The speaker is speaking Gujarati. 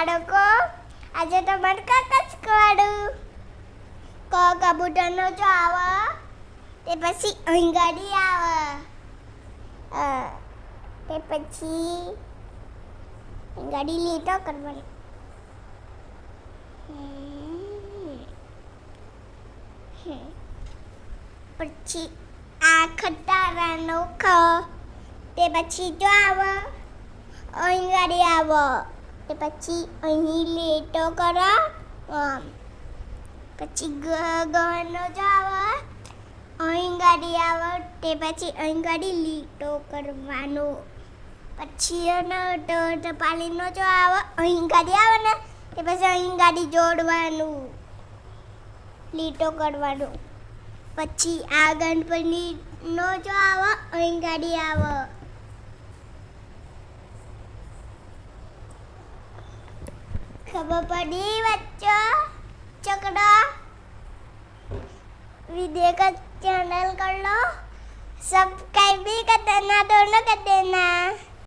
બાળકો આજે તમારે કાકા શીખવાડું કબૂતરનો જો આવે તે પછી અહીં ગાડી આવે તે પછી ગાડી લીટો કરવાની પછી આ ખટારાનો ખ તે પછી જો આવે અહીં ગાડી આવે તે પછી અહીં લીટો કરો પછી ગનો જો આવે અહીં ગાડી આવે તે પછી અહીં ગાડી લીટો કરવાનો પછી ટપાલીનો જો આવે અહીં ગાડી આવે ને તે પછી અહીં ગાડી જોડવાનું લીટો કરવાનું પછી આ ગણપતિનો જો આવે અહીં ગાડી આવે ખબર પડી બચ્ચો चकड़ा वीडियो का चैनल कर लो, सब्सक्राइब भी कर देना, दोनों कर देना।